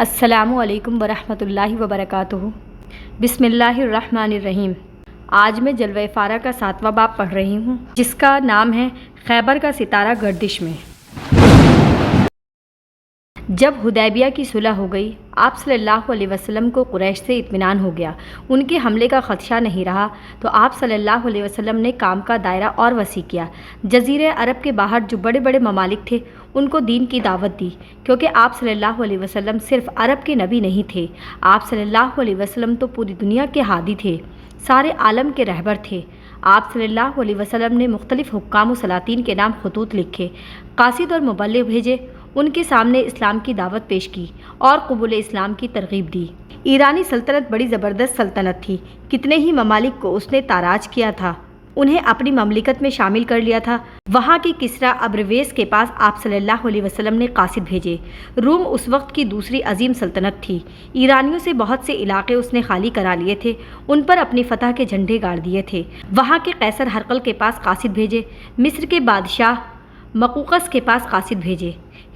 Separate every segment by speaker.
Speaker 1: السلام علیکم ورحمۃ اللہ وبرکاتہ۔ بسم اللہ الرحمن الرحیم۔ آج میں جلوہ فارہ کا 7واں باب پڑھ رہی ہوں، جس کا نام ہے خیبر کا ستارہ گردش میں۔ جب حدیبیہ کی صلح ہو گئی، آپ صلی اللہ علیہ وسلم کو قریش سے اطمینان ہو گیا، ان کے حملے کا خدشہ نہیں رہا، تو آپ صلی اللہ علیہ وسلم نے کام کا دائرہ اور وسیع کیا۔ جزیرہ عرب کے باہر جو بڑے بڑے ممالک تھے ان کو دین کی دعوت دی، کیونکہ آپ صلی اللہ علیہ وسلم صرف عرب کے نبی نہیں تھے، آپ صلی اللہ علیہ وسلم تو پوری دنیا کے ہادی تھے، سارے عالم کے رہبر تھے۔ آپ صلی اللہ علیہ وسلم نے مختلف حکام و سلاطین کے نام خطوط لکھے، قاصد اور مبلغ بھیجے، ان کے سامنے اسلام کی دعوت پیش کی اور قبول اسلام کی ترغیب دی۔ ایرانی سلطنت بڑی زبردست سلطنت تھی، کتنے ہی ممالک کو اس نے تاراج کیا تھا، انہیں اپنی مملکت میں شامل کر لیا تھا۔ وہاں کی کسریٰ ابرویس کے پاس آپ صلی اللہ علیہ وسلم نے قاصد بھیجے۔ روم اس وقت کی دوسری عظیم سلطنت تھی، ایرانیوں سے بہت سے علاقے اس نے خالی کرا لیے تھے، ان پر اپنی فتح کے جھنڈے گاڑ دیے تھے۔ وہاں کے قیصر ہرقل کے پاس قاصد بھیجے، مصر کے بادشاہ مقوقس کے پاس قاصد بھیجے،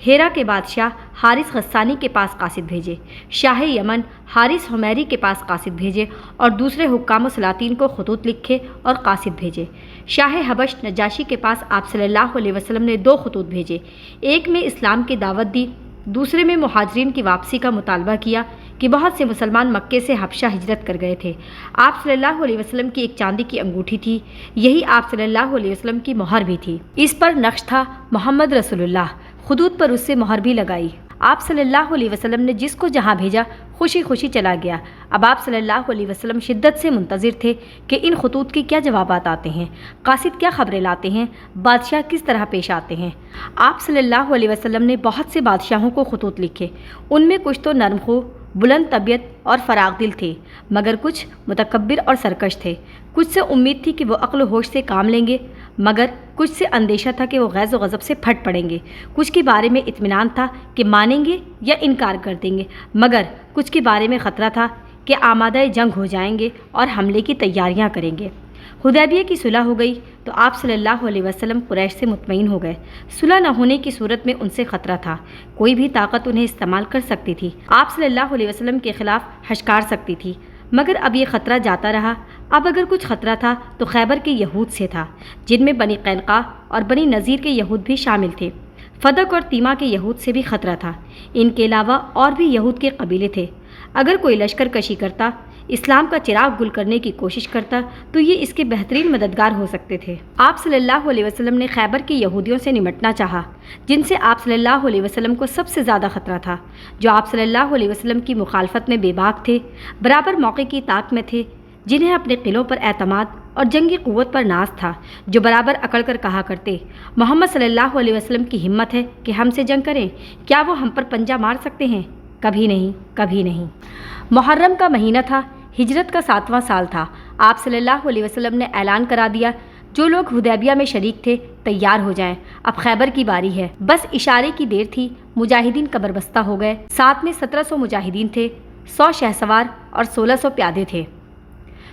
Speaker 1: ہیرا کے بادشاہ حارث غسانی کے پاس قاصد بھیجے، شاہ یمن حارث حمیری کے پاس قاصد بھیجے اور دوسرے حکام و سلاطین کو خطوط لکھے اور قاصد بھیجے۔ شاہ حبش نجاشی کے پاس آپ صلی اللہ علیہ وسلم نے 2 خطوط بھیجے، ایک میں اسلام کی دعوت دی، دوسرے میں مہاجرین کی واپسی کا مطالبہ کیا کہ بہت سے مسلمان مکے سے حبشہ ہجرت کر گئے تھے۔ آپ صلی اللہ علیہ وسلم کی ایک چاندی کی انگوٹھی تھی، یہی آپ صلی اللہ علیہ وسلم کی مہر بھی تھی، اس پر نقش تھا محمد رسول اللہ، خطوط پر اس سے مہر بھی لگائی۔ آپ صلی اللہ علیہ وسلم نے جس کو جہاں بھیجا خوشی خوشی چلا گیا۔ اب آپ صلی اللہ علیہ وسلم شدت سے منتظر تھے کہ ان خطوط کے کیا جوابات آتے ہیں، قاصد کیا خبریں لاتے ہیں، بادشاہ کس طرح پیش آتے ہیں۔ آپ صلی اللہ علیہ وسلم نے بہت سے بادشاہوں کو خطوط لکھے، ان میں کچھ تو نرم خو، بلند طبیعت اور فراغ دل تھے، مگر کچھ متکبر اور سرکش تھے۔ کچھ سے امید تھی کہ وہ عقل و ہوش سے کام لیں گے، مگر کچھ سے اندیشہ تھا کہ وہ غیظ و غضب سے پھٹ پڑیں گے۔ کچھ کے بارے میں اطمینان تھا کہ مانیں گے یا انکار کر دیں گے، مگر کچھ کے بارے میں خطرہ تھا کہ آمادہ جنگ ہو جائیں گے اور حملے کی تیاریاں کریں گے۔ حدیبیہ کی صلح ہو گئی تو آپ صلی اللہ علیہ وسلم قریش سے مطمئن ہو گئے۔ صلح نہ ہونے کی صورت میں ان سے خطرہ تھا، کوئی بھی طاقت انہیں استعمال کر سکتی تھی، آپ صلی اللہ علیہ وسلم کے خلاف ہشکار سکتی تھی، مگر اب یہ خطرہ جاتا رہا۔ اب اگر کچھ خطرہ تھا تو خیبر کے یہود سے تھا، جن میں بنی قینقاع اور بنی نذیر کے یہود بھی شامل تھے۔ فدق اور تیمہ کے یہود سے بھی خطرہ تھا، ان کے علاوہ اور بھی یہود کے قبیلے تھے۔ اگر کوئی لشکر کشی کرتا، اسلام کا چراغ گل کرنے کی کوشش کرتا، تو یہ اس کے بہترین مددگار ہو سکتے تھے۔ آپ صلی اللہ علیہ وسلم نے خیبر کے یہودیوں سے نمٹنا چاہا، جن سے آپ صلی اللہ علیہ وسلم کو سب سے زیادہ خطرہ تھا، جو آپ صلی اللہ علیہ وسلم کی مخالفت میں بے باک تھے، برابر موقع کی طاق میں تھے، جنہیں اپنے قلعوں پر اعتماد اور جنگی قوت پر ناز تھا، جو برابر اکڑ کر کہا کرتے، محمد صلی اللہ علیہ وسلم کی ہمت ہے کہ ہم سے جنگ کریں، کیا وہ ہم پر پنجہ مار سکتے ہیں؟ کبھی نہیں، کبھی نہیں۔ محرم کا مہینہ تھا، ہجرت کا 7واں سال تھا۔ آپ صلی اللہ علیہ وسلم نے اعلان کرا دیا، جو لوگ حدیبیہ میں شریک تھے تیار ہو جائیں، اب خیبر کی باری ہے۔ بس اشارے کی دیر تھی، مجاہدین قبر بستہ ہو گئے۔ ساتھ میں 1700 مجاہدین تھے، 100 شہسوار اور 1600 پیادے تھے۔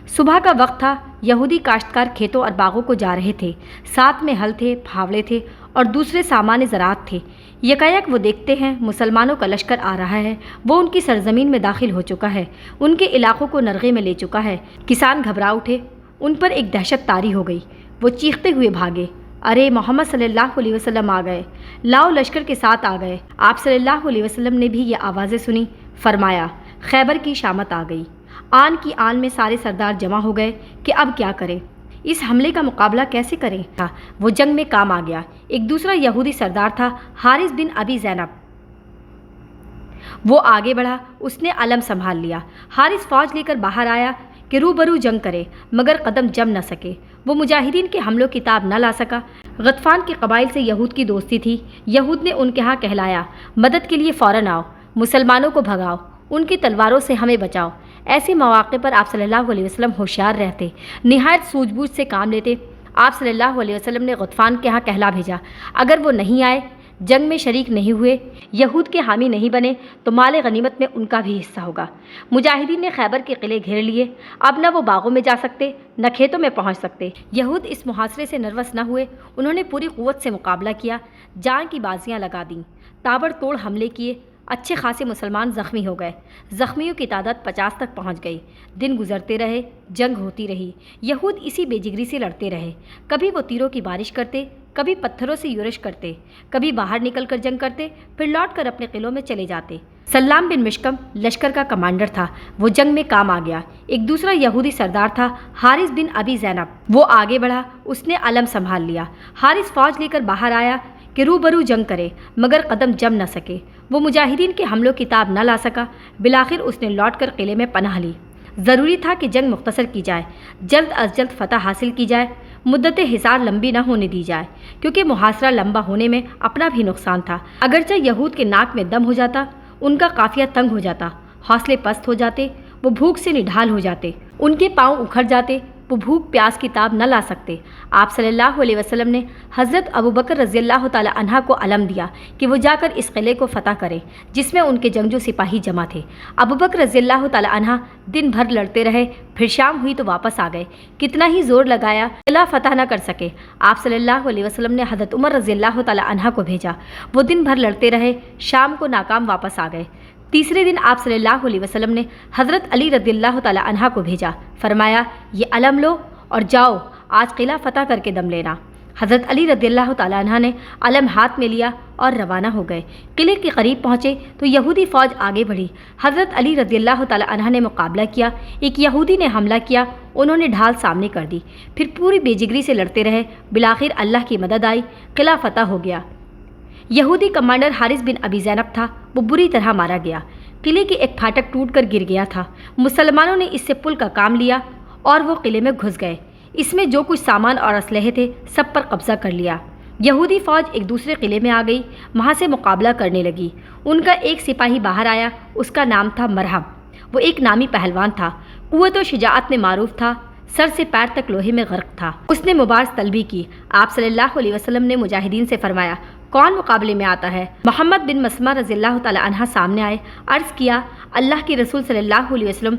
Speaker 1: صبح کا وقت تھا، یہودی کاشتکار کھیتوں اور باغوں کو جا رہے تھے، ساتھ میں ہل تھے، پھاوڑے تھے اور دوسرے سامان زراعت تھے۔ یکایک وہ دیکھتے ہیں مسلمانوں کا لشکر آ رہا ہے، وہ ان کی سرزمین میں داخل ہو چکا ہے، ان کے علاقوں کو نرغے میں لے چکا ہے۔ کسان گھبرا اٹھے، ان پر ایک دہشت طاری ہو گئی، وہ چیختے ہوئے بھاگے، ارے محمد صلی اللہ علیہ وسلم آ گئے، لاؤ لشکر کے ساتھ آ گئے۔ آپ صلی اللہ علیہ وسلم نے بھی یہ آوازیں سنی، فرمایا خیبر کی شامت آ گئی۔ آن کی آن میں سارے سردار جمع ہو گئے کہ اب کیا کریں، اس حملے کا مقابلہ کیسے کریں۔ وہ جنگ میں کام آ گیا۔ ایک دوسرا یہودی سردار تھا، حارث بن ابی زینب، وہ آگے بڑھا، اس نے علم سنبھال لیا۔ حارث فوج لے کر باہر آیا کہ روبرو جنگ کرے، مگر قدم جم نہ سکے، وہ مجاہدین کے حملوں کی تاب نہ لا سکا۔ غطفان کے قبائل سے یہود کی دوستی تھی، یہود نے ان کے ہاں کہلایا، مدد کے لیے فوراً آؤ، مسلمانوں کو بھگاؤ، ان کی تلواروں سے ہمیں بچاؤ۔ ایسے مواقع پر آپ صلی اللہ علیہ وسلم ہوشیار رہتے، نہایت سوجھ بوجھ سے کام لیتے۔ آپ صلی اللہ علیہ وسلم نے غطفان کے ہاں کہلا بھیجا، اگر وہ نہیں آئے، جنگ میں شریک نہیں ہوئے، یہود کے حامی نہیں بنے، تو مال غنیمت میں ان کا بھی حصہ ہوگا۔ مجاہدین نے خیبر کے قلعے گھیر لیے، اب نہ وہ باغوں میں جا سکتے، نہ کھیتوں میں پہنچ سکتے۔ یہود اس محاصرے سے نروس نہ ہوئے، انہوں نے پوری قوت سے مقابلہ کیا، جان کی بازیاں لگا دیں، تابڑ توڑ حملے کیے۔ اچھے خاصے مسلمان زخمی ہو گئے۔ زخمیوں کی تعداد 50 تک پہنچ گئی۔ دن گزرتے رہے، جنگ ہوتی رہی۔ یہود اسی بے جگری سے لڑتے رہے۔ کبھی وہ تیروں کی بارش کرتے، کبھی پتھروں سے یورش کرتے، کبھی باہر نکل کر جنگ کرتے، پھر لوٹ کر اپنے قلعوں میں چلے جاتے۔ سلام بن مشکم لشکر کا کمانڈر تھا، وہ جنگ میں کام آ گیا۔ ایک دوسرا یہودی سردار تھا، حارث بن ابی زینب، وہ آگے بڑھا، اس نے علم سنبھال لیا۔ حارث فوج لے کر باہر آیا کہ روبرو جنگ کرے، مگر قدم جم نہ سکے۔ وہ مجاہدین کے حملوں کی تاب نہ لا سکا۔ بالآخر اس نے لوٹ کر قلعے میں پناہ لی۔ ضروری تھا کہ جنگ مختصر کی جائے، جلد از جلد فتح حاصل کی جائے، مدت حصار لمبی نہ ہونے دی جائے، کیونکہ محاصرہ لمبا ہونے میں اپنا بھی نقصان تھا۔ اگرچہ یہود کے ناک میں دم ہو جاتا، ان کا قافیہ تنگ ہو جاتا، حوصلے پست ہو جاتے، وہ بھوک سے نڈھال ہو جاتے، ان کے پاؤں اکھڑ جاتے، وہ بھوک پیاس کی تاب نہ لا سکتے۔ آپ صلی اللہ علیہ وسلم نے حضرت ابوبکر رضی اللہ تعالی عنہ کو علم دیا کہ وہ جا کر اس قلعے کو فتح کریں جس میں ان کے جنگجو سپاہی جمع تھے۔ ابوبکر رضی اللہ تعالی عنہ دن بھر لڑتے رہے، پھر شام ہوئی تو واپس آ گئے۔ کتنا ہی زور لگایا، قلعہ فتح نہ کر سکے۔ آپ صلی اللہ علیہ وسلم نے حضرت عمر رضی اللہ تعالی عنہ کو بھیجا، وہ دن بھر لڑتے رہے، شام کو ناکام واپس آ گئے۔ تیسرے دن آپ صلی اللہ علیہ وسلم نے حضرت علی رضی اللہ تعالی عنہ کو بھیجا، فرمایا یہ علم لو اور جاؤ، آج قلعہ فتح کر کے دم لینا۔ حضرت علی رضی اللہ تعالی عنہ نے علم ہاتھ میں لیا اور روانہ ہو گئے۔ قلعے کے قریب پہنچے تو یہودی فوج آگے بڑھی۔ حضرت علی رضی اللہ تعالی عنہ نے مقابلہ کیا، ایک یہودی نے حملہ کیا، انہوں نے ڈھال سامنے کر دی، پھر پوری بے جگری سے لڑتے رہے، بالآخر اللہ کی مدد آئی، قلعہ فتح ہو گیا۔ یہودی کمانڈر حارث بن ابی زینب تھا، وہ بری طرح مارا گیا۔ قلعے کی ایک پھاٹک ٹوٹ کر گر گیا تھا، مسلمانوں نے اس سے پل کا کام لیا اور وہ قلعے میں گھس گئے۔ اس میں جو کچھ سامان اور اسلحے تھے سب پر قبضہ کر لیا۔ یہودی فوج ایک دوسرے قلعے میں آ گئی، وہاں سے مقابلہ کرنے لگی۔ ان کا ایک سپاہی باہر آیا، اس کا نام تھا مرہب، وہ ایک نامی پہلوان تھا، قوت و شجاعت میں معروف تھا، سر سے پیر تک لوہے میں غرق تھا۔ اس نے مبارز طلبی کی۔ آپ صلی اللہ علیہ وسلم نے مجاہدین سے فرمایا کون مقابلے میں آتا ہے؟ محمد بن مسلمہ رضی اللہ تعالی عنہ سامنے آئے، عرض کیا اللہ کے رسول صلی اللہ علیہ وسلم،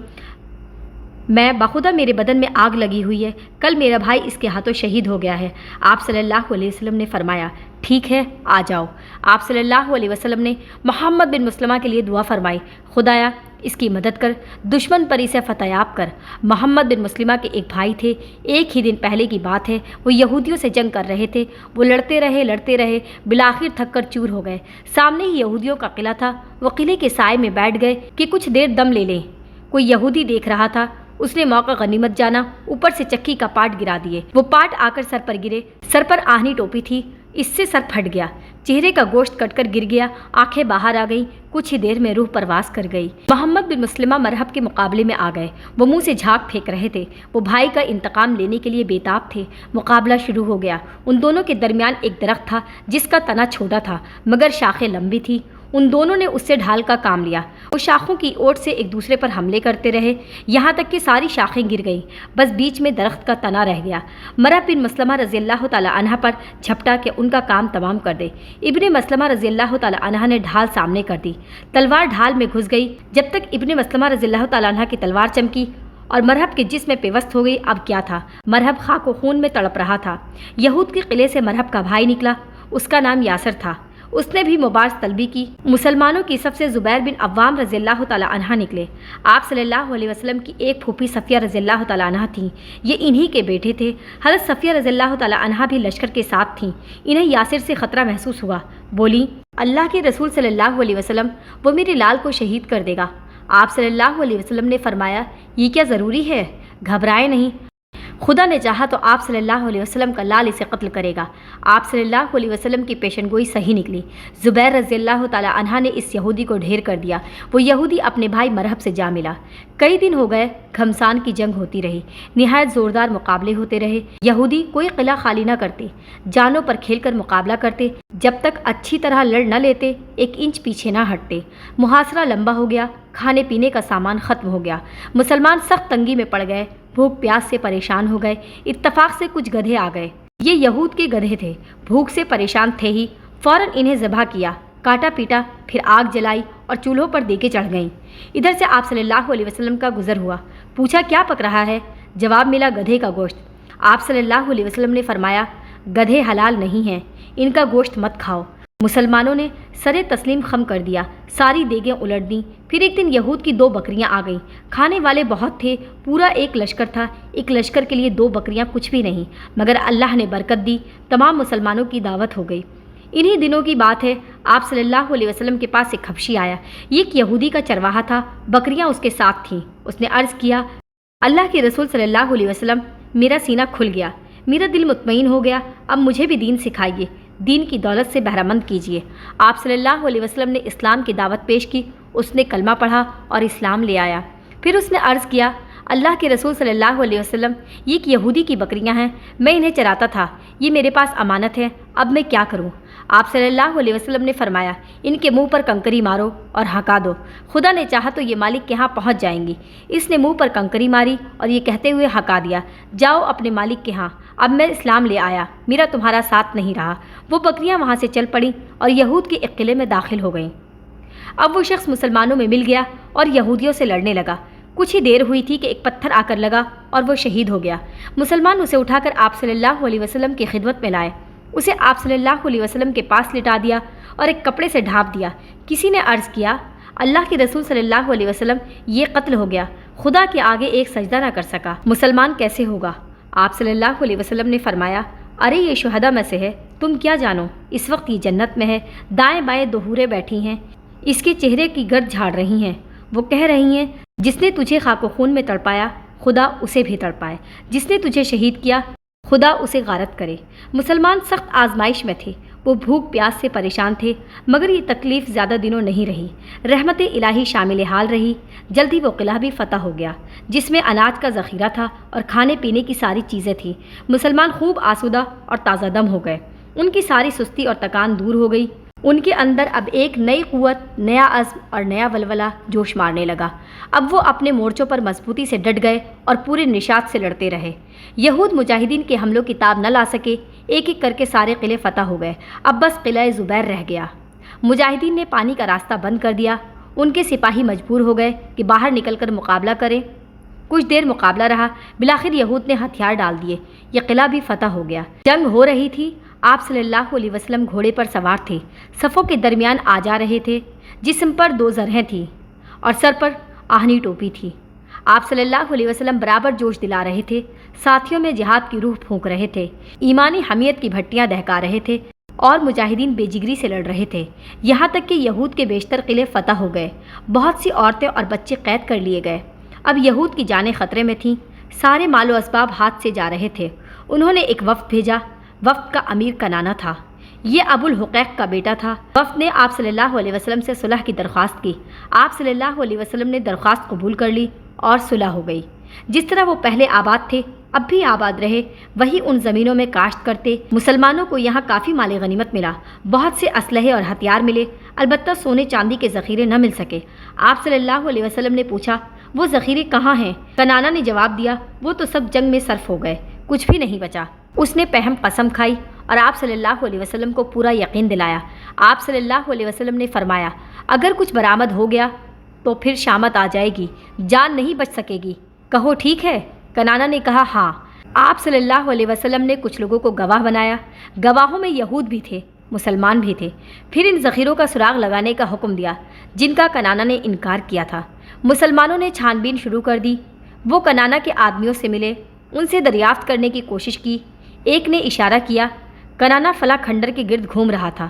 Speaker 1: میں بخدا میرے بدن میں آگ لگی ہوئی ہے، کل میرا بھائی اس کے ہاتھوں شہید ہو گیا ہے۔ آپ صلی اللہ علیہ وسلم نے فرمایا ٹھیک ہے آ جاؤ۔ آپ صلی اللہ علیہ وسلم نے محمد بن مسلمہ کے لیے دعا فرمائی، خدایا اس کی مدد کر، دشمن پر اسے فتح یاب کر۔ محمد بن مسلمہ کے ایک بھائی تھے، ایک ہی دن پہلے کی بات ہے، وہ یہودیوں سے جنگ کر رہے تھے، وہ لڑتے رہے، بالآخر تھک کر چور ہو گئے۔ سامنے ہی یہودیوں کا قلعہ تھا، وہ قلعے کے سائے میں بیٹھ گئے کہ کچھ دیر دم لے لیں۔ کوئی یہودی دیکھ رہا تھا، اس نے موقع غنیمت جانا، اوپر سے چکی کا پاٹ گرا دیے، وہ پاٹ آ کر سر پر گرے، سر پر آہنی ٹوپی تھی، اس سے سر پھٹ گیا، چہرے کا گوشت کٹ کر گر گیا، آنکھیں باہر آ گئیں، کچھ ہی دیر میں روح پرواز کر گئی۔ محمد بن مسلمہ مرہب کے مقابلے میں آ گئے، وہ منہ سے جھاگ پھینک رہے تھے، وہ بھائی کا انتقام لینے کے لیے بےتاب تھے۔ مقابلہ شروع ہو گیا، ان دونوں کے درمیان ایک درخت تھا جس کا تنا چھوٹا تھا مگر شاخیں لمبی تھی، ان دونوں نے اس سے ڈھال کا کام لیا، وہ شاخوں کی اوٹ سے ایک دوسرے پر حملے کرتے رہے، یہاں تک کہ ساری شاخیں گر گئیں، بس بیچ میں درخت کا تنا رہ گیا۔ مرہب بن مسلمہ رضی اللہ تعالی عنہ پر جھپٹا کہ ان کا کام تمام کر دے۔ ابن مسلمہ رضی اللہ تعالی عنہ نے ڈھال سامنے کر دی، تلوار ڈھال میں گھس گئی، جب تک ابن مسلمہ رضی اللہ تعالی عنہ کی تلوار چمکی اور مرہب کے جسم میں پیوست ہو گئی۔ اب کیا تھا، مرہب خاک و خون میں تڑپ رہا تھا۔ یہود کے قلعے سے مرہب کا بھائی نکلا، اس کا نام یاسر تھا، اس نے بھی مبارز طلبی کی۔ مسلمانوں کی سب سے زبیر بن عوام رضی اللہ تعالی عنہ نکلے۔ آپ صلی اللہ علیہ وسلم کی ایک پھوپھی صفیہ رضی اللہ تعالی عنہ تھیں، یہ انہی کے بیٹے تھے۔ حضرت صفیہ رضی اللہ تعالی عنہ بھی لشکر کے ساتھ تھیں، انہیں یاسر سے خطرہ محسوس ہوا، بولی اللہ کے رسول صلی اللہ علیہ وسلم وہ میرے لال کو شہید کر دے گا۔ آپ صلی اللہ علیہ وسلم نے فرمایا یہ کیا ضروری ہے، گھبرائے نہیں، خدا نے چاہا تو آپ صلی اللہ علیہ وسلم کا لال اسے قتل کرے گا۔ آپ صلی اللہ علیہ وسلم کی پیشن گوئی صحیح نکلی، زبیر رضی اللہ تعالی عنہ نے اس یہودی کو ڈھیر کر دیا، وہ یہودی اپنے بھائی مرہب سے جا ملا۔ کئی دن ہو گئے، گھمسان کی جنگ ہوتی رہی، نہایت زوردار مقابلے ہوتے رہے، یہودی کوئی قلعہ خالی نہ کرتے، جانوں پر کھیل کر مقابلہ کرتے، جب تک اچھی طرح لڑ نہ لیتے ایک انچ پیچھے نہ ہٹتے۔ محاصرہ لمبا ہو گیا، کھانے پینے کا سامان ختم ہو گیا، مسلمان سخت تنگی میں پڑ گئے، بھوک پیاس سے پریشان ہو گئے۔ اتفاق سے کچھ گدھے آ گئے، یہ یہود کے گدھے تھے، بھوک سے پریشان تھے ہی، فوراً انہیں ذبح کیا، کاٹا پیٹا، پھر آگ جلائی اور چولہوں پر دے کے چڑھ گئیں۔ ادھر سے آپ صلی اللہ علیہ وسلم کا گزر ہوا، پوچھا کیا پک رہا ہے؟ جواب ملا گدھے کا گوشت۔ آپ صلی اللہ علیہ وسلم نے فرمایا گدھے حلال نہیں ہیں، ان کا گوشت مت کھاؤ۔ مسلمانوں نے سرے تسلیم خم کر دیا، ساری دیگیں الٹ دیں۔ پھر ایک دن یہود کی 2 بکریاں آ گئیں۔ کھانے والے بہت تھے، پورا ایک لشکر تھا۔ ایک لشکر کے لیے 2 بکریاں کچھ بھی نہیں، مگر اللہ نے برکت دی، تمام مسلمانوں کی دعوت ہو گئی۔ انہی دنوں کی بات ہے، آپ صلی اللہ علیہ وسلم کے پاس ایک حبشی آیا۔ یہ ایک یہودی کا چرواہا تھا، بکریاں اس کے ساتھ تھیں۔ اس نے عرض کیا، اللہ کے رسول صلی اللہ علیہ وسلم، میرا سینہ کھل گیا، میرا دل مطمئن ہو گیا، اب مجھے بھی دین سکھائیے، دین کی دولت سے بہرہ مند کیجیے۔ آپ صلی اللہ علیہ وسلم نے اسلام کی دعوت پیش کی، اس نے کلمہ پڑھا اور اسلام لے آیا۔ پھر اس نے عرض کیا، اللہ کے رسول صلی اللہ علیہ وسلم، یہ ایک یہودی کی بکریاں ہیں، میں انہیں چراتا تھا، یہ میرے پاس امانت ہے، اب میں کیا کروں؟ آپ صلی اللہ علیہ وسلم نے فرمایا، ان کے منہ پر کنکری مارو اور ہکا دو، خدا نے چاہا تو یہ مالک کے ہاں پہنچ جائیں گی۔ اس نے منہ پر کنکری ماری اور یہ کہتے ہوئے ہکا دیا، جاؤ اپنے مالک کے ہاں، اب میں اسلام لے آیا، میرا تمہارا ساتھ نہیں رہا۔ وہ بکریاں وہاں سے چل پڑیں اور یہود کے ایک قلعے میں داخل ہو گئیں۔ اب وہ شخص مسلمانوں میں مل گیا اور یہودیوں سے لڑنے لگا۔ کچھ ہی دیر ہوئی تھی کہ ایک پتھر آ کر لگا اور وہ شہید ہو گیا۔ مسلمان اسے اٹھا کر آپ صلی اللہ علیہ وسلم کی خدمت میں لائے، اسے آپ صلی اللہ علیہ وسلم کے پاس لٹا دیا اور ایک کپڑے سے ڈھانپ دیا۔ کسی نے عرض کیا، اللہ کے رسول صلی اللہ علیہ وسلم، یہ قتل ہو گیا، خدا کے آگے ایک سجدہ نہ کر سکا، مسلمان کیسے ہوگا؟ آپ صلی اللہ علیہ وسلم نے فرمایا، ارے یہ شہداء میں سے ہے، تم کیا جانو، اس وقت یہ جنت میں ہے، دائیں بائیں 2 حوریں بیٹھی ہیں، اس کے چہرے کی گرد جھاڑ رہی ہیں، وہ کہہ رہی ہیں، جس نے تجھے خاک و خون میں تڑپایا، خدا اسے بھی تڑپائے، جس نے تجھے شہید کیا، خدا اسے غارت کرے۔ مسلمان سخت آزمائش میں تھے، وہ بھوک پیاس سے پریشان تھے، مگر یہ تکلیف زیادہ دنوں نہیں رہی۔ رحمت الہی شامل حال رہی۔ جلد ہی وہ قلعہ بھی فتح ہو گیا، جس میں اناج کا ذخیرہ تھا اور کھانے پینے کی ساری چیزیں تھیں۔ مسلمان خوب آسودہ اور تازہ دم ہو گئے، ان کی ساری سستی اور تکان دور ہو گئی۔ ان کے اندر اب ایک نئی قوت، نیا عزم اور نیا ولولہ جوش مارنے لگا۔ اب وہ اپنے مورچوں پر مضبوطی سے ڈٹ گئے اور پورے نشاط سے لڑتے رہے۔ یہود مجاہدین کے حملوں کی تاب نہ لا سکے، ایک ایک کر کے سارے قلعے فتح ہو گئے، اب بس قلعہ زبیر رہ گیا۔ مجاہدین نے پانی کا راستہ بند کر دیا، ان کے سپاہی مجبور ہو گئے کہ باہر نکل کر مقابلہ کریں۔ کچھ دیر مقابلہ رہا، بالآخر یہود نے ہتھیار ڈال دیے، یہ قلعہ بھی فتح ہو گیا۔ جنگ ہو رہی تھی، آپ صلی اللہ علیہ وسلم گھوڑے پر سوار تھے، صفوں کے درمیان آ جا رہے تھے، جسم پر 2 زرہیں تھیں اور سر پر آہنی ٹوپی تھی۔ آپ صلی اللہ علیہ وسلم برابر جوش دلا رہے تھے، ساتھیوں میں جہاد کی روح پھونک رہے تھے، ایمانی حمیت کی بھٹیاں دہکا رہے تھے اور مجاہدین بے جگری سے لڑ رہے تھے، یہاں تک کہ یہود کے بیشتر قلعے فتح ہو گئے، بہت سی عورتیں اور بچے قید کر لیے گئے۔ اب یہود کی جانیں خطرے میں تھیں، سارے مال و اسباب ہاتھ سے جا رہے تھے۔ انہوں نے ایک وفد بھیجا، وفد کا امیر کنانا تھا، یہ ابو الحقیق کا بیٹا تھا۔ وفد نے آپ صلی اللہ علیہ وسلم سے صلح کی درخواست کی، آپ صلی اللہ علیہ وسلم نے درخواست قبول کر لی اور صلح ہو گئی۔ جس طرح وہ پہلے آباد تھے، اب بھی آباد رہے، وہی ان زمینوں میں کاشت کرتے۔ مسلمانوں کو یہاں کافی مال غنیمت ملا، بہت سے اسلحے اور ہتھیار ملے، البتہ سونے چاندی کے ذخیرے نہ مل سکے۔ آپ صلی اللہ علیہ وسلم نے پوچھا، وہ ذخیرے کہاں ہیں؟ کنانا نے جواب دیا، وہ تو سب جنگ میں صرف ہو گئے، کچھ بھی نہیں بچا۔ اس نے پہم قسم کھائی اور آپ صلی اللہ علیہ وسلم کو پورا یقین دلایا۔ آپ صلی اللہ علیہ وسلم نے فرمایا، اگر کچھ برآمد ہو گیا تو پھر شامت آ جائے گی، جان نہیں بچ سکے گی، کہو ٹھیک ہے؟ کنانا نے کہا ہاں۔ آپ صلی اللہ علیہ وسلم نے کچھ لوگوں کو گواہ بنایا، گواہوں میں یہود بھی تھے، مسلمان بھی تھے۔ پھر ان ذخیروں کا سراغ لگانے کا حکم دیا جن کا کنانا نے انکار کیا تھا۔ مسلمانوں نے چھان بین شروع کر دی، وہ کنانا کے آدمیوں سے ملے، ان سے دریافت کرنے کی کوشش کی۔ ایک نے اشارہ کیا، کنانا فلاں کھنڈر کے گرد گھوم رہا تھا۔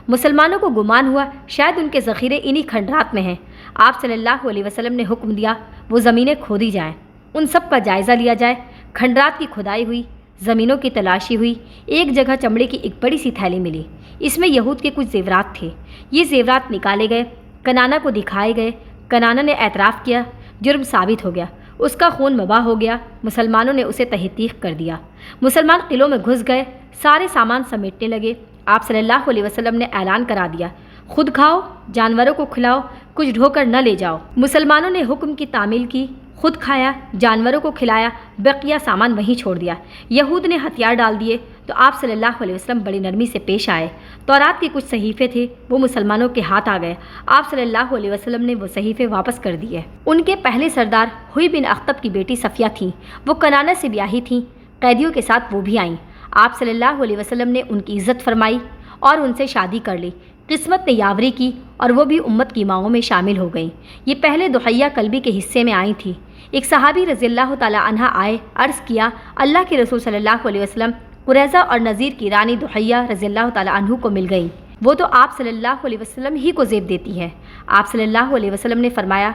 Speaker 1: مسلمانوں کو گمان ہوا شاید ان کے ذخیرے انہی کھنڈرات میں ہیں۔ آپ صلی اللہ علیہ وسلم نے حکم دیا وہ زمینیں کھودی جائیں، ان سب کا جائزہ لیا جائے۔ کھنڈرات کی کھدائی ہوئی، زمینوں کی تلاشی ہوئی، ایک جگہ چمڑے کی ایک بڑی سی تھیلی ملی، اس میں یہود کے کچھ زیورات تھے۔ یہ زیورات نکالے گئے، کنانا کو دکھائے گئے، کنانا نے اعتراف کیا، جرم ثابت ہو گیا، اس کا خون مباح ہو گیا، مسلمانوں نے اسے تحقیق کر دیا۔ مسلمان قلعوں میں گھس گئے، سارے سامان سمیٹنے لگے۔ آپ صلی اللہ علیہ وسلم نے اعلان کرا دیا، خود کھاؤ، جانوروں کو کھلاؤ، کچھ ڈھو کر نہ لے جاؤ۔ مسلمانوں نے حکم کی تعمیل کی، خود کھایا، جانوروں کو کھلایا، بقیہ سامان وہیں چھوڑ دیا۔ یہود نے ہتھیار ڈال دیے تو آپ صلی اللہ علیہ وسلم بڑی نرمی سے پیش آئے۔ تورات کے کچھ صحیفے تھے، وہ مسلمانوں کے ہاتھ آ گئے۔ آپ صلی اللہ علیہ وسلم نے وہ صحیفے واپس کر دیے۔ ان کے پہلے سردار ہوئی بن اخطب کی بیٹی صفیہ تھیں، وہ کنانہ سے بیاہی تھیں، قیدیوں کے ساتھ وہ بھی آئیں۔ آپ صلی اللہ علیہ وسلم نے ان کی عزت فرمائی اور ان سے شادی کر لی۔ قسمت نے یاوری کی اور وہ بھی امت کی ماؤں میں شامل ہو گئیں۔ یہ پہلے دحیہ کلبی کے حصے میں آئی تھی۔ ایک صحابی رضی اللہ تعالیٰ عنہ آئے، عرض کیا اللہ کے رسول صلی اللہ علیہ وسلم قریظہ اور نذیر کی رانی دحیہ رضی اللہ تعالیٰ عنہ کو مل گئیں، وہ تو آپ صلی اللہ علیہ وسلم ہی کو زیب دیتی ہے۔ آپ صلی اللہ علیہ وسلم نے فرمایا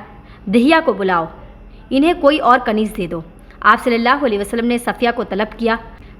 Speaker 1: دحیہ کو بلاؤ، انہیں کوئی اور کنیز دے دو۔ آپ صلی اللہ علیہ وسلم نے صفیہ کو طلب کیا۔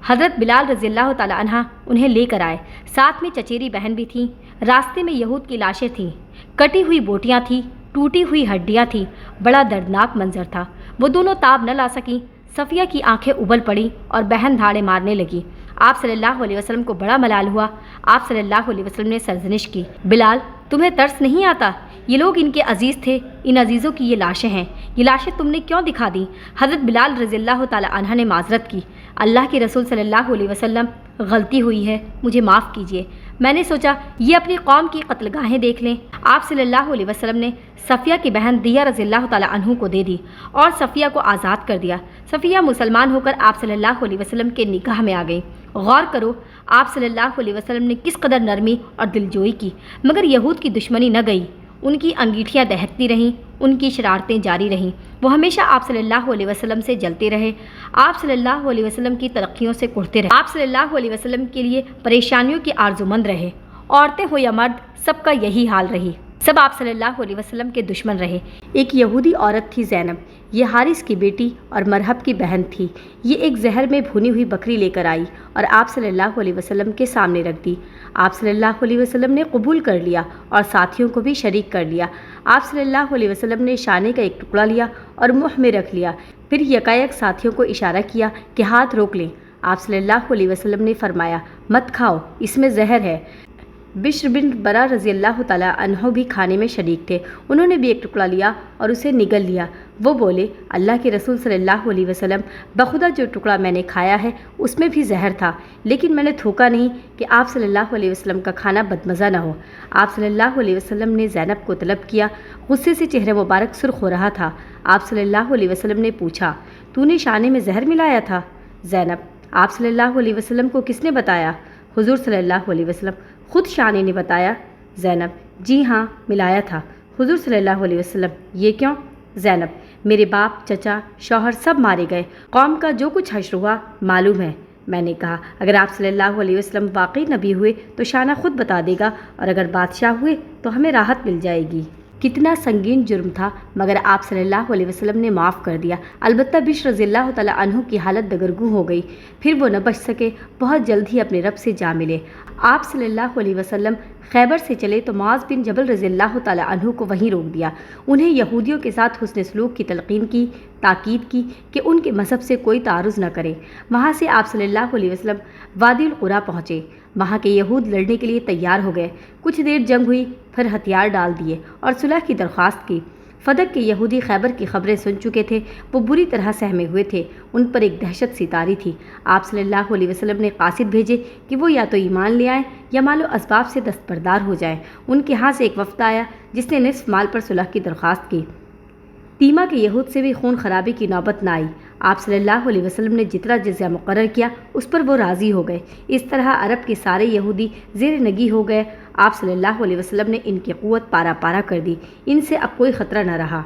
Speaker 1: حضرت بلال رضی اللہ تعالیٰ عنہ انہیں لے کر آئے، ساتھ میں چچیری بہن بھی تھیں۔ راستے میں یہود کی لاشیں تھیں، کٹی ہوئی بوٹیاں تھیں، ٹوٹی ہوئی ہڈیاں تھیں، بڑا دردناک منظر تھا۔ وہ دونوں تاب نہ لا سکیں۔ صفیہ کی آنکھیں ابل پڑیں اور بہن دھاڑے مارنے لگی۔ آپ صلی اللہ علیہ وسلم کو بڑا ملال ہوا۔ آپ صلی اللہ علیہ وسلم نے سرزنش کی، بلال تمہیں ترس نہیں آتا؟ یہ لوگ ان کے عزیز تھے، ان عزیزوں کی یہ لاشیں ہیں، یہ لاشیں تم نے کیوں دکھا دیں؟ حضرت بلال رضی اللہ تعالی عنہ نے معذرت کی، اللہ کے رسول صلی اللہ علیہ وسلم غلطی ہوئی ہے، مجھے معاف کیجیے، میں نے سوچا یہ اپنی قوم کی قتل گاہیں دیکھ لیں۔ آپ صلی اللہ علیہ وسلم نے صفیہ کی بہن دحیہ رضی اللہ تعالیٰ عنہ کو دے دی اور صفیہ کو آزاد کر دیا۔ صفیہ مسلمان ہو کر آپ صلی اللہ علیہ وسلم کے نکاح میں آ گئی۔ غور کرو آپ صلی اللہ علیہ وسلم نے کس قدر نرمی اور دلجوئی کی، مگر یہود کی دشمنی نہ گئی، ان کی انگیٹھیاں دہکتی رہیں، ان کی شرارتیں جاری رہیں، وہ ہمیشہ آپ صلی اللہ علیہ وسلم سے جلتے رہے، آپ صلی اللہ علیہ وسلم کی ترقیوں سے کڑتے رہے، آپ صلی اللہ علیہ وسلم کے لیے پریشانیوں کی آرزومند رہے، عورتیں ہو یا مرد سب کا یہی حال رہی، سب آپ صلی اللہ علیہ وسلم کے دشمن رہے۔ ایک یہودی عورت تھی زینب، یہ حارث کی بیٹی اور مرحب کی بہن تھی۔ یہ ایک زہر میں بھونی ہوئی بکری لے کر آئی اور آپ صلی اللہ علیہ وسلم کے سامنے رکھ دی۔ آپ صلی اللہ علیہ وسلم نے قبول کر لیا اور ساتھیوں کو بھی شریک کر لیا۔ آپ صلی اللہ علیہ وسلم نے شانے کا ایک ٹکڑا لیا اور منہ میں رکھ لیا، پھر یکایک ساتھیوں کو اشارہ کیا کہ ہاتھ روک لیں۔ آپ صلی اللہ علیہ وسلم نے فرمایا مت کھاؤ، اس میں زہر ہے۔ بشر بن برا رضی اللہ تعالیٰ عنہ بھی کھانے میں شریک تھے، انہوں نے بھی ایک ٹکڑا لیا اور اسے نگل لیا۔ وہ بولے اللہ کے رسول صلی اللہ علیہ وسلم بخدا جو ٹکڑا میں نے کھایا ہے اس میں بھی زہر تھا، لیکن میں نے تھوکا نہیں کہ آپ صلی اللہ علیہ وسلم کا کھانا بدمزہ نہ ہو۔ آپ صلی اللہ علیہ وسلم نے زینب کو طلب کیا، غصے سے چہرہ مبارک سرخ ہو رہا تھا۔ آپ صلی اللہ علیہ وسلم نے پوچھا تو نے شانے میں زہر ملایا تھا؟ زینب آپ صلی اللہ علیہ وسلم کو کس نے بتایا؟ حضور صلی اللہ علیہ وسلم خود شانے نے بتایا۔ زینب جی ہاں ملایا تھا۔ حضور صلی اللہ علیہ وسلم یہ کیوں؟ زینب میرے باپ، چچا، شوہر سب مارے گئے، قوم کا جو کچھ حشر ہوا معلوم ہے۔ میں نے کہا اگر آپ صلی اللہ علیہ وسلم واقعی نبی ہوئے تو شانہ خود بتا دے گا، اور اگر بادشاہ ہوئے تو ہمیں راحت مل جائے گی۔ کتنا سنگین جرم تھا، مگر آپ صلی اللہ علیہ وسلم نے معاف کر دیا۔ البتہ بشر رضی اللہ تعالیٰ عنہ کی حالت دگرگوں ہو گئی، پھر وہ نہ بچ سکے، بہت جلد ہی اپنے رب سے جا ملے۔ آپ صلی اللہ علیہ وسلم خیبر سے چلے تو معاذ بن جبل رضی اللہ تعالیٰ عنہ کو وہیں روک دیا، انہیں یہودیوں کے ساتھ حسن سلوک کی تلقین کی، تاکید کی کہ ان کے مذہب سے کوئی تعارض نہ کرے۔ وہاں سے آپ صلی اللہ علیہ وسلم وادی القریٰ پہنچے، وہاں کے یہود لڑنے کے لیے تیار ہو گئے۔ کچھ دیر جنگ ہوئی، پھر ہتھیار ڈال دیے اور صلح کی درخواست کی۔ فدق کے یہودی خیبر کی خبریں سن چکے تھے، وہ بری طرح سہمے ہوئے تھے، ان پر ایک دہشت سی طاری تھی۔ آپ صلی اللہ علیہ وسلم نے قاصد بھیجے کہ وہ یا تو ایمان لے آئیں یا مال و اسباب سے دستبردار ہو جائیں۔ ان کے ہاں سے ایک وفد آیا جس نے نصف مال پر صلح کی درخواست کی۔ تیمہ کے یہود سے بھی خون خرابی کی نوبت نہ آئی۔ آپ صلی اللہ علیہ وسلم نے جتنا جزیہ مقرر کیا اس پر وہ راضی ہو گئے۔ اس طرح عرب کے سارے یہودی زیر نگی ہو گئے۔ آپ صلی اللہ علیہ وسلم نے ان کی قوت پارا پارا کر دی، ان سے اب کوئی خطرہ نہ رہا۔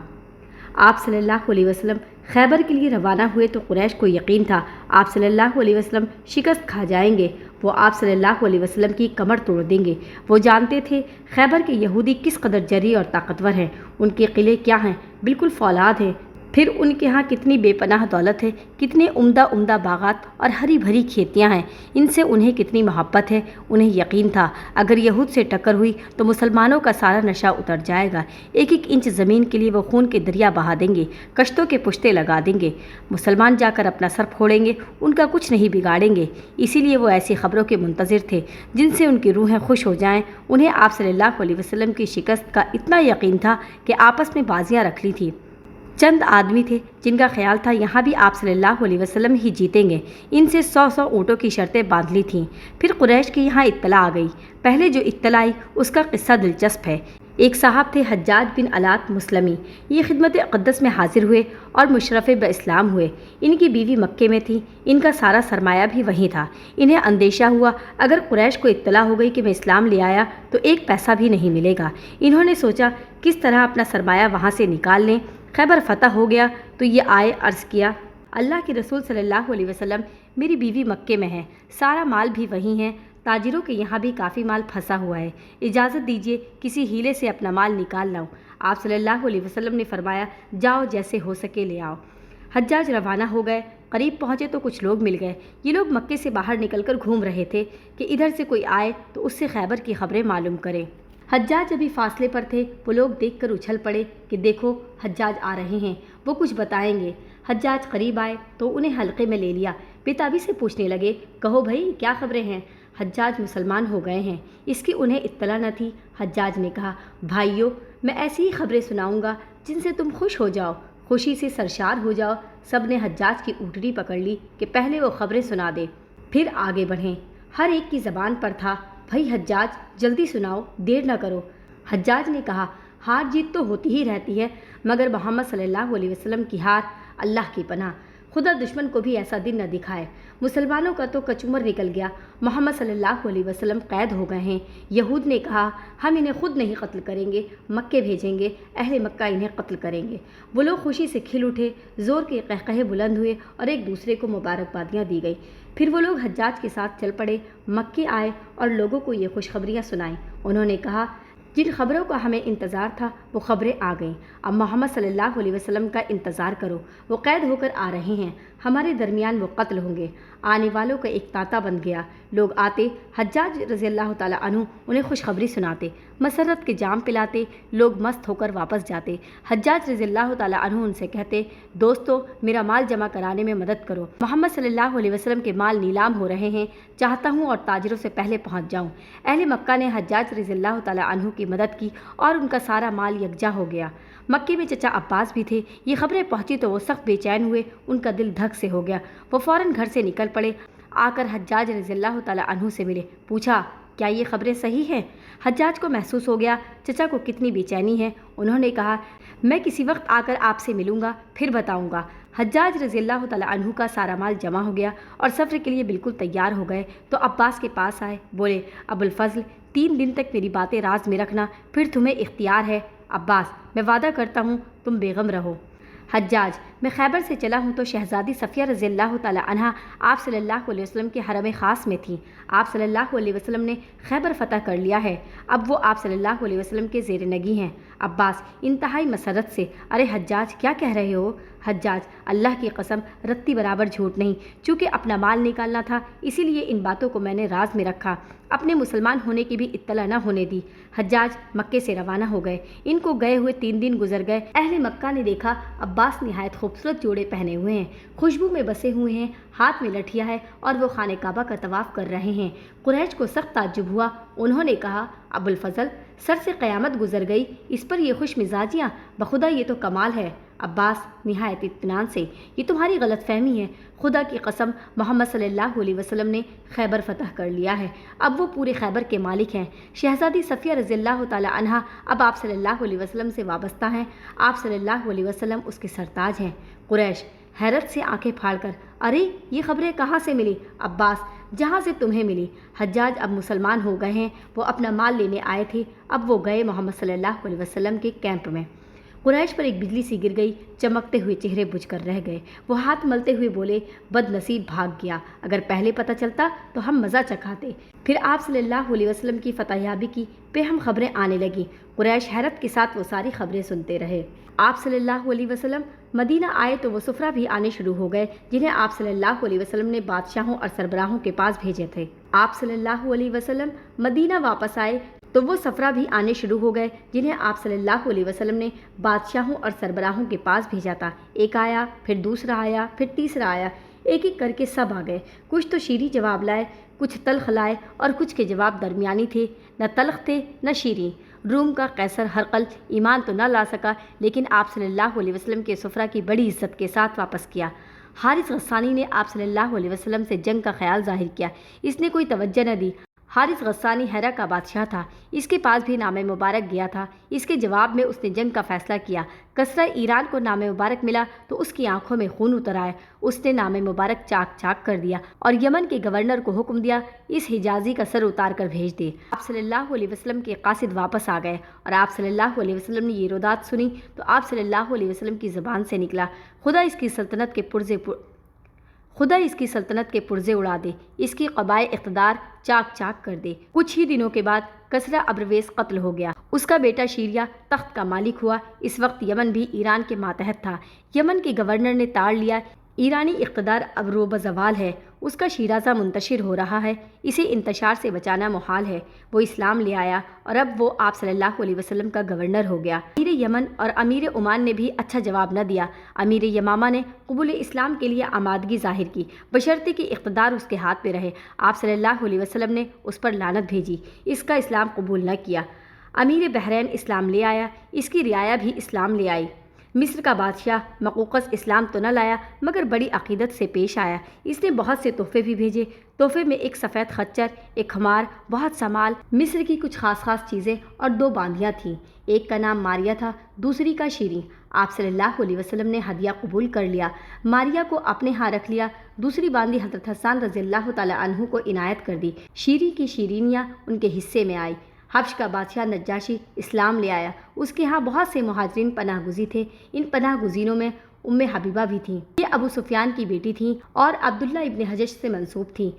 Speaker 1: آپ صلی اللہ علیہ وسلم خیبر کے لیے روانہ ہوئے تو قریش کو یقین تھا آپ صلی اللہ علیہ وسلم شکست کھا جائیں گے، وہ آپ صلی اللہ علیہ وسلم کی کمر توڑ دیں گے۔ وہ جانتے تھے خیبر کے یہودی کس قدر جری اور طاقتور ہیں، ان کے قلعے کیا ہیں، بالکل فولاد ہیں، پھر ان کے ہاں کتنی بے پناہ دولت ہے، کتنے عمدہ عمدہ باغات اور ہری بھری کھیتیاں ہیں، ان سے انہیں کتنی محبت ہے۔ انہیں یقین تھا اگر یہود سے ٹکر ہوئی تو مسلمانوں کا سارا نشہ اتر جائے گا، ایک ایک انچ زمین کے لیے وہ خون کے دریا بہا دیں گے، کشتوں کے پشتے لگا دیں گے، مسلمان جا کر اپنا سر پھوڑیں گے، ان کا کچھ نہیں بگاڑیں گے۔ اسی لیے وہ ایسی خبروں کے منتظر تھے جن سے ان کی روحیں خوش ہو جائیں۔ انہیں آپ صلی اللہ علیہ وسلم کی شکست کا اتنا یقین تھا کہ آپس میں بازیاں رکھ لی تھیں۔ چند آدمی تھے جن کا خیال تھا یہاں بھی آپ صلی اللہ علیہ وسلم ہی جیتیں گے، ان سے 100 اونٹوں کی شرطیں باندھ لی تھیں۔ پھر قریش کے یہاں اطلاع آ گئی۔ پہلے جو اطلاع آئی اس کا قصہ دلچسپ ہے۔ ایک صاحب تھے حجاج بن الات مسلمی، یہ خدمت اقدس میں حاضر ہوئے اور مشرف باسلام ہوئے۔ ان کی بیوی مکے میں تھی، ان کا سارا سرمایہ بھی وہیں تھا۔ انہیں اندیشہ ہوا اگر قریش کو اطلاع ہو گئی کہ میں اسلام لے آیا تو ایک پیسہ بھی نہیں ملے گا۔ انہوں نے سوچا کس طرح اپنا سرمایہ وہاں سے نکال لیں۔ خیبر فتح ہو گیا تو یہ آئے، عرض کیا اللہ کے رسول صلی اللہ علیہ وسلم، میری بیوی مکے میں ہے، سارا مال بھی وہیں ہے، تاجروں کے یہاں بھی کافی مال پھنسا ہوا ہے، اجازت دیجیے کسی ہیلے سے اپنا مال نکال لاؤں۔ آپ صلی اللہ علیہ وسلم نے فرمایا جاؤ، جیسے ہو سکے لے آؤ۔ حجاج روانہ ہو گئے۔ قریب پہنچے تو کچھ لوگ مل گئے۔ یہ لوگ مکے سے باہر نکل کر گھوم رہے تھے کہ ادھر سے کوئی آئے تو اس سے خیبر کی خبریں معلوم کریں۔ حجاج ابھی فاصلے پر تھے، وہ لوگ دیکھ کر اچھل پڑے کہ دیکھو حجاج آ رہے ہیں، وہ کچھ بتائیں گے۔ حجاج قریب آئے تو انہیں حلقے میں لے لیا، بے سے پوچھنے لگے کہو بھائی کیا خبریں ہیں؟ حجاج مسلمان ہو گئے ہیں، اس کی انہیں اطلاع نہ تھی۔ حجاج نے کہا بھائیو، میں ایسی ہی خبریں سناؤں گا جن سے تم خوش ہو جاؤ، خوشی سے سرشار ہو جاؤ۔ سب نے حجاج کی اونٹنی پکڑ لی کہ پہلے وہ خبریں سنا دے پھر آگے بڑھیں۔ ہر ایک کی زبان پر تھا بھائی حجاج جلدی سناؤ، دیر نہ کرو۔ حجاج نے کہا ہار جیت تو ہوتی ہی رہتی ہے، مگر محمد صلی اللہ علیہ وسلم کی ہار، اللہ کی پناہ، خدا دشمن کو بھی ایسا دن نہ دکھائے۔ مسلمانوں کا تو کچمر نکل گیا، محمد صلی اللہ علیہ وسلم قید ہو گئے ہیں۔ یہود نے کہا ہم انہیں خود نہیں قتل کریں گے، مکے بھیجیں گے، اہل مکہ انہیں قتل کریں گے۔ وہ لوگ خوشی سے کھل اٹھے، زور کے قہقہے بلند ہوئے اور ایک دوسرے کو مبارکبادیاں دی گئی۔ پھر وہ لوگ حجاج کے ساتھ چل پڑے، مکے آئے اور لوگوں کو یہ خوشخبریاں سنائیں۔ انہوں نے کہا جن خبروں کا ہمیں انتظار تھا وہ خبریں آ گئیں، اب محمد صلی اللہ علیہ وسلم کا انتظار کرو، وہ قید ہو کر آ رہے ہیں، ہمارے درمیان وہ قتل ہوں گے۔ آنے والوں کا ایک تانتا بن گیا، لوگ آتے، حجاج رضی اللہ تعالیٰ عنہ انہیں خوشخبری سناتے، مسرت کے جام پلاتے، لوگ مست ہو کر واپس جاتے۔ حجاج رضی اللہ تعالیٰ عنہ ان سے کہتے دوستو میرا مال جمع کرانے میں مدد کرو، محمد صلی اللہ علیہ وسلم کے مال نیلام ہو رہے ہیں، چاہتا ہوں اور تاجروں سے پہلے پہنچ جاؤں۔ اہل مکہ نے حجاج رضی اللہ تعالیٰ عنہ کی مدد کی اور ان کا سارا مال یکجا ہو گیا۔ مکے میں چچا عباس بھی تھے، یہ خبریں پہنچی تو وہ سخت بے چین ہوئے، ان کا دل دھک سے ہو گیا۔ وہ فوراً گھر سے نکل پڑے، آ کر حجاج رضی اللہ تعالیٰ عنہ سے ملے، پوچھا کیا یہ خبریں صحیح ہیں؟ حجاج کو محسوس ہو گیا چچا کو کتنی بے چینی ہے۔ انہوں نے کہا میں کسی وقت آ کر آپ سے ملوں گا، پھر بتاؤں گا۔ حجاج رضی اللہ تعالیٰ عنہ کا سارا مال جمع ہو گیا اور سفر کے لیے بالکل تیار ہو گئے تو عباس کے پاس آئے، بولے ابو الفضل 3 دن تک میری باتیں راز میں رکھنا، پھر تمہیں اختیار ہے۔ عباس میں وعدہ کرتا ہوں تم بیغم رہو۔ حجاج میں خیبر سے چلا ہوں تو شہزادی صفیہ رضی اللہ تعالیٰ عنہا آپ صلی اللہ علیہ وسلم کے حرم خاص میں تھیں۔ آپ صلی اللہ علیہ وسلم نے خیبر فتح کر لیا ہے، اب وہ آپ صلی اللہ علیہ وسلم کے زیر نگی ہیں۔ عباس انتہائی مسرت سے ارے حجاج کیا کہہ رہے ہو؟ حجاج اللہ کی قسم رتی برابر جھوٹ نہیں، چونکہ اپنا مال نکالنا تھا اسی لیے ان باتوں کو میں نے راز میں رکھا، اپنے مسلمان ہونے کی بھی اطلاع نہ ہونے دی۔ حجاج مکے سے روانہ ہو گئے، ان کو گئے ہوئے 3 دن گزر گئے۔ اہل مکہ نے دیکھا عباس نہایت خوبصورت جوڑے پہنے ہوئے ہیں، خوشبو میں بسے ہوئے ہیں، ہاتھ میں لٹھیا ہے اور وہ خانہ کعبہ کا طواف کر رہے ہیں۔ قریش کو سخت تعجب ہوا، انہوں نے کہا ابو الفضل سر سے قیامت گزر گئی، اس پر یہ خوش مزاجیاں، بخدا یہ تو کمال ہے۔ عباس نہایت اطمینان سے یہ تمہاری غلط فہمی ہے، خدا کی قسم محمد صلی اللہ علیہ وسلم نے خیبر فتح کر لیا ہے، اب وہ پورے خیبر کے مالک ہیں۔ شہزادی صفیہ رضی اللہ تعالیٰ عنہا اب آپ صلی اللہ علیہ وسلم سے وابستہ ہیں، آپ صلی اللہ علیہ وسلم اس کے سرتاج ہیں۔ قریش حیرت سے آنکھیں پھاڑ کر ارے یہ خبریں کہاں سے ملی؟ عباس جہاں سے تمہیں ملی، حجاج اب مسلمان ہو گئے ہیں، وہ اپنا مال لینے آئے تھے، اب وہ گئے محمد صلی اللہ علیہ وسلم کے کیمپ میں۔ قریش پر ایک بجلی سی گر گئی، چمکتے ہوئے چہرے بجھ کر رہ گئے، وہ ہاتھ ملتے ہوئے بولے بد نصیب بھاگ گیا، اگر پہلے پتہ چلتا تو ہم مزہ چکھاتے۔ پھر آپ صلی اللہ علیہ وسلم کی فتح یابی کی پہ ہم خبریں آنے لگیں۔ قریش حیرت کے ساتھ وہ ساری خبریں سنتے رہے۔ آپ صلی اللہ علیہ وسلم مدینہ آئے تو وہ سفرہ بھی آنے شروع ہو گئے جنہیں آپ صلی اللہ علیہ وسلم نے بادشاہوں اور سربراہوں کے پاس بھیجے تھے۔ آپ صلی اللہ علیہ وسلم مدینہ واپس آئے تو وہ سفرہ بھی آنے شروع ہو گئے جنہیں آپ صلی اللہ علیہ وسلم نے بادشاہوں اور سربراہوں کے پاس بھیجا تھا۔ ایک آیا، پھر دوسرا آیا، پھر تیسرا آیا، ایک ایک کر کے سب آ گئے۔ کچھ تو شیریں جواب لائے، کچھ تلخ لائے اور کچھ کے جواب درمیانی تھے، نہ تلخ تھے نہ شیریں۔ روم کا قیصر ہرقل ایمان تو نہ لا سکا لیکن آپ صلی اللہ علیہ وسلم کے سفرہ کی بڑی عزت کے ساتھ واپس کیا۔ حارث غسانی نے آپ صلی اللہ علیہ وسلم سے جنگ کا خیال ظاہر کیا، اس نے کوئی توجہ نہ دی۔ حارث غسانی ہیرا کا بادشاہ تھا، اس کے پاس بھی نام مبارک گیا تھا، اس کے جواب میں اس نے جنگ کا فیصلہ کیا۔ کسرا ایران کو نام مبارک ملا تو اس کی آنکھوں میں خون اتر آیا، اس نے نام مبارک چاک چاک کر دیا اور یمن کے گورنر کو حکم دیا اس حجازی کا سر اتار کر بھیج دے۔ آپ صلی اللہ علیہ وسلم کے قاصد واپس آ گئے اور آپ صلی اللہ علیہ وسلم نے یہ رودات سنی تو آپ صلی اللہ علیہ وسلم کی زبان سے نکلا، خدا اس کی سلطنت کے پرزے اڑا دے، اس کی قبائے اقتدار چاک چاک کر دے۔ کچھ ہی دنوں کے بعد کسرا ابرویز قتل ہو گیا، اس کا بیٹا شیریا تخت کا مالک ہوا۔ اس وقت یمن بھی ایران کے ماتحت تھا، یمن کے گورنر نے تاڑ لیا ایرانی اقتدار اب روب زوال ہے، اس کا شیرازہ منتشر ہو رہا ہے، اسے انتشار سے بچانا محال ہے۔ وہ اسلام لے آیا اور اب وہ آپ صلی اللہ علیہ وسلم کا گورنر ہو گیا۔ امیر یمن اور امیر عمان نے بھی اچھا جواب نہ دیا۔ امیر یمامہ نے قبول اسلام کے لیے آمادگی ظاہر کی، بشرطے کہ اقتدار اس کے ہاتھ میں رہے۔ آپ صلی اللہ علیہ وسلم نے اس پر لعنت بھیجی، اس کا اسلام قبول نہ کیا۔ امیر بحرین اسلام لے آیا، اس کی رعایا بھی اسلام لے آئی۔ مصر کا بادشاہ مقوقس اسلام تو نہ لایا مگر بڑی عقیدت سے پیش آیا، اس نے بہت سے تحفے بھی بھیجے۔ تحفے میں ایک سفید خچر، ایک خمار، بہت سا مال، مصر کی کچھ خاص چیزیں اور 2 باندیاں تھیں، ایک کا نام ماریا تھا، دوسری کا شیریں۔ آپ صلی اللہ علیہ وسلم نے ہدیہ قبول کر لیا، ماریا کو اپنے ہاں رکھ لیا، دوسری باندی حضرت حسان رضی اللہ تعالی عنہ کو عنایت کر دی، شیریں کی شیرینیاں ان کے حصے میں آئی۔ حبش کا بادشاہ نجاشی اسلام لے آیا، اس کے ہاں بہت سے مہاجرین پناہ گزین تھے، ان پناہ گزینوں میں حبیبہ بھی تھیں، یہ ابو سفیان کی بیٹی تھیں اور عبداللہ ابن حجش سے منسوب تھیں۔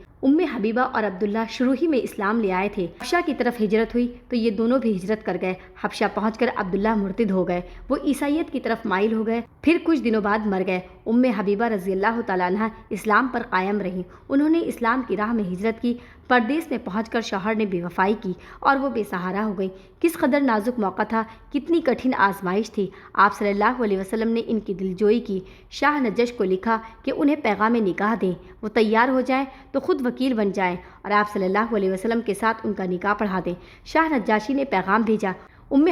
Speaker 1: حبیبہ اور عبداللہ شروع ہی میں اسلام لے آئے تھے۔ حبشہ کی طرف ہجرت ہوئی تو یہ دونوں بھی ہجرت کر گئے، حبشہ پہنچ کر عبداللہ مرتد ہو گئے، وہ عیسائیت کی طرف مائل ہو گئے، پھر کچھ دنوں بعد مر گئے۔ حبیبہ رضی اللہ تعالیٰ عنہ اسلام پر قائم رہیں، انہوں نے اسلام کی راہ میں ہجرت کی، پردیس میں پہنچ کر شوہر نے بے وفائی کی اور وہ بے سہارا ہو گئی۔ کس قدر نازک موقع تھا، کتنی کٹھن آزمائش تھی۔ آپ صلی اللہ علیہ وسلم نے ان کی دلجوئی کی، شاہ نجش کو لکھا کہ انہیں پیغام نکاح دیں، وہ تیار ہو جائیں تو خود وکیل بن جائیں اور آپ صلی اللہ علیہ وسلم کے ساتھ ان کا نکاح پڑھا دیں۔ شاہ نجاشی نے پیغام بھیجا،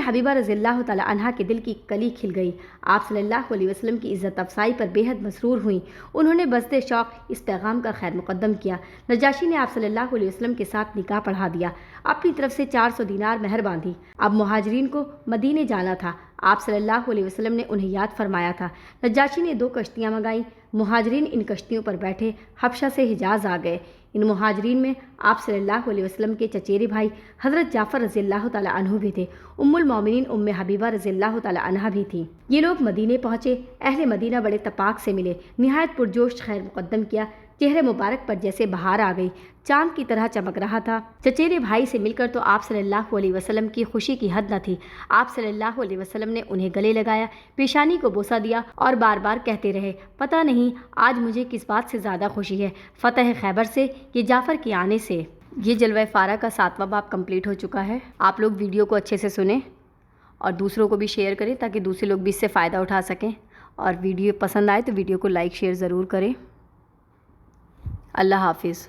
Speaker 1: حبیبہ رضی اللہ تعالی عنہ کے دل کی کلی کھل گئی، آپ صلی اللہ علیہ وسلم کی عزت افزائی پر بے حد مسرور ہوئیں، انہوں نے بزد شوق اس پیغام کا خیر مقدم کیا۔ نجاشی نے آپ صلی اللہ علیہ وسلم کے ساتھ نکاح پڑھا دیا، اپنی طرف سے 400 دینار مہر باندھی۔ اب مہاجرین کو مدینے جانا تھا، آپ صلی اللہ علیہ وسلم نے انہیں یاد فرمایا تھا۔ نجاشی نے 2 کشتیاں منگائیں، مہاجرین ان کشتیوں پر بیٹھے حبشہ سے حجاز آ گئے۔ ان مہاجرین میں آپ صلی اللہ علیہ وسلم کے چچیرے بھائی حضرت جعفر رضی اللہ تعالیٰ عنہ بھی تھے، المومنین حبیبہ رضی اللہ تعالیٰ عنہ بھی تھیں۔ یہ لوگ مدینے پہنچے، اہل مدینہ بڑے تپاک سے ملے، نہایت پرجوش خیر مقدم کیا، چہرے مبارک پر جیسے بہار آ گئی، چاند کی طرح چمک رہا تھا۔ چچیرے بھائی سے مل کر تو آپ صلی اللہ علیہ وسلم کی خوشی کی حد نہ تھی۔ آپ صلی اللہ علیہ وسلم نے انہیں گلے لگایا، پیشانی کو بوسہ دیا اور بار بار کہتے رہے، پتہ نہیں آج مجھے کس بات سے زیادہ خوشی ہے، فتح خیبر سے کہ جعفر کے آنے سے۔ یہ جلوہ فارہ کا 7واں باب کمپلیٹ ہو چکا ہے۔ آپ لوگ ویڈیو کو اچھے سے سنیں اور دوسروں کو بھی شیئر کریں تاکہ دوسرے لوگ بھی اس سے فائدہ اٹھا سکیں، اور ویڈیو پسند آئے تو ویڈیو کو لائک شیئر ضرور کریں۔ اللہ حافظ۔